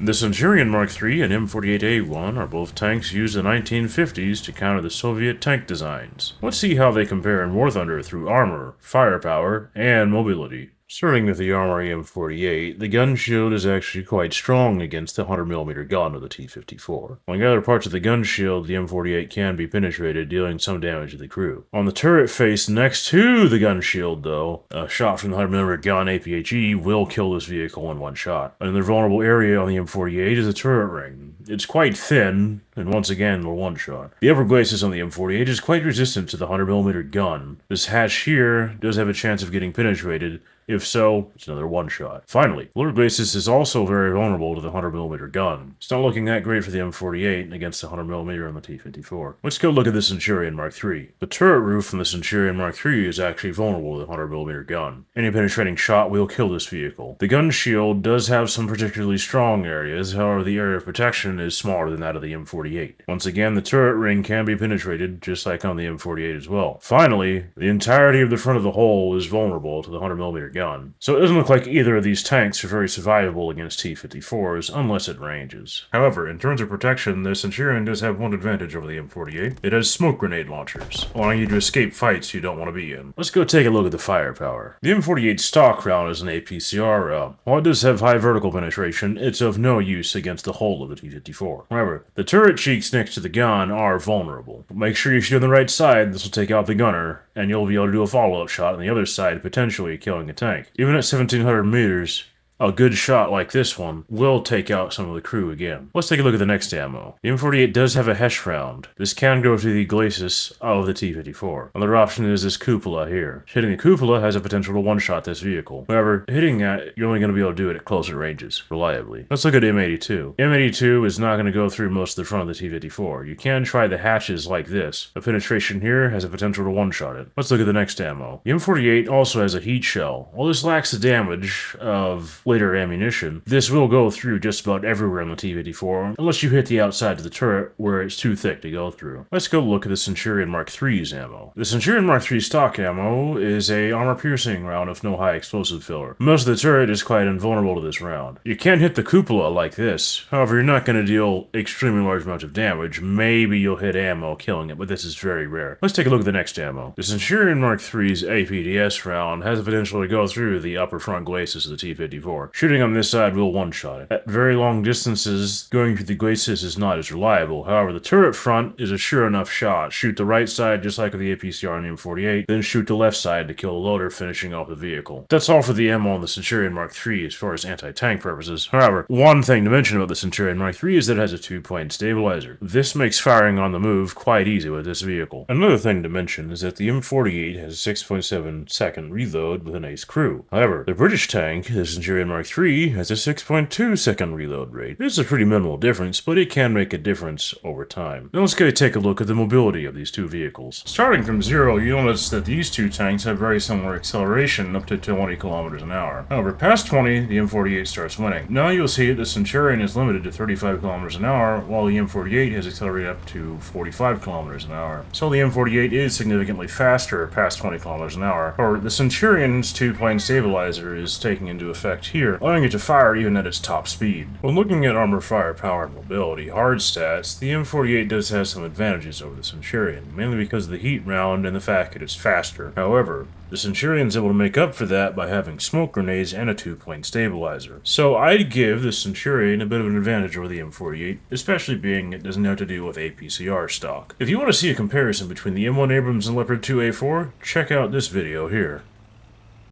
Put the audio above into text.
The Centurion Mk.3 and M48A1 are both tanks used in the 1950s to counter the Soviet tank designs. Let's see how they compare in War Thunder through armor, firepower, and mobility. Starting with the armory M48, the gun shield is actually quite strong against the 100mm gun of the T-54. Like other parts of the gun shield, the M48 can be penetrated, dealing some damage to the crew. On the turret face next to the gun shield, though, a shot from the 100mm gun APHE will kill this vehicle in one shot. Another vulnerable area on the M48 is the turret ring. It's quite thin, and once again, a one-shot. The upper glacis on the M48 is quite resistant to the 100mm gun. This hatch here does have a chance of getting penetrated. If so, it's another one-shot. Finally, lower glacis is also very vulnerable to the 100mm gun. It's not looking that great for the M48 against the 100mm on the T-54. Let's go look at the Centurion Mk.3. The turret roof from the Centurion Mk.3 is actually vulnerable to the 100mm gun. Any penetrating shot will kill this vehicle. The gun shield does have some particularly strong areas, however the area of protection is smaller than that of the M48. Once again, the turret ring can be penetrated, just like on the M48 as well. Finally, the entirety of the front of the hull is vulnerable to the 100mm gun. So it doesn't look like either of these tanks are very survivable against T-54s unless it ranges. However, in terms of protection, the Centurion does have one advantage over the M48. It has smoke grenade launchers, allowing you to escape fights you don't want to be in. Let's go take a look at the firepower. The M48 stock round is an APCR round. While it does have high vertical penetration, it's of no use against the hull of the T-54. However, the turret cheeks next to the gun are vulnerable. Make sure you shoot on the right side, this will take out the gunner, and you'll be able to do a follow-up shot on the other side, potentially killing a tank. Even at 1700 meters, a good shot like this one will take out some of the crew again. Let's take a look at the next ammo. The M48 does have a Hesh round. This can go through the glacis of the T-54. Another option is this cupola here. Hitting the cupola has a potential to one-shot this vehicle. However, hitting that, you're only going to be able to do it at closer ranges, reliably. Let's look at M82. M82 is not going to go through most of the front of the T-54. You can try the hatches like this. The penetration here has a potential to one-shot it. Let's look at the next ammo. The M48 also has a heat shell. While this lacks the damage of later ammunition, this will go through just about everywhere on the T-54, unless you hit the outside of the turret where it's too thick to go through. Let's go look at the Centurion Mk.3's ammo. The Centurion Mk.3 stock ammo is a armor-piercing round with no high explosive filler. Most of the turret is quite invulnerable to this round. You can hit the cupola like this, however you're not going to deal extremely large amounts of damage. Maybe you'll hit ammo killing it, but this is very rare. Let's take a look at the next ammo. The Centurion Mk.3's APDS round has the potential to go through the upper front glacis of the T-54. Shooting on this side will one-shot it. At very long distances, going through the glacis is not as reliable. However, the turret front is a sure enough shot. Shoot the right side just like with the APCR on the M48, then shoot the left side to kill the loader, finishing off the vehicle. That's all for the ammo on the Centurion Mk.3 as far as anti-tank purposes. However, one thing to mention about the Centurion Mk.3 is that it has a 2-point stabilizer. This makes firing on the move quite easy with this vehicle. Another thing to mention is that the M48 has a 6.7 second reload with an ace crew. However, the British tank, the Centurion Mk.3, has a 6.2 second reload rate. This is a pretty minimal difference, but it can make a difference over time. Now let's go take a look at the mobility of these two vehicles. Starting from 0, you'll notice that these two tanks have very similar acceleration up to 20 kilometers an hour. However, past 20, the M48 starts winning. Now you'll see that the Centurion is limited to 35 kilometers an hour, while the M48 has accelerated up to 45 kilometers an hour. So the M48 is significantly faster past 20 kilometers an hour. However, the Centurion's 2-point stabilizer is taking into effect here, allowing it to fire even at its top speed. When looking at armor, firepower, and mobility hard stats, the M48 does have some advantages over the Centurion, mainly because of the heat round and the fact that it's faster. However, the Centurion's able to make up for that by having smoke grenades and a 2-point stabilizer. So I'd give the Centurion a bit of an advantage over the M48, especially being it doesn't have to deal with APCR stock. If you want to see a comparison between the M1 Abrams and Leopard 2A4, check out this video here.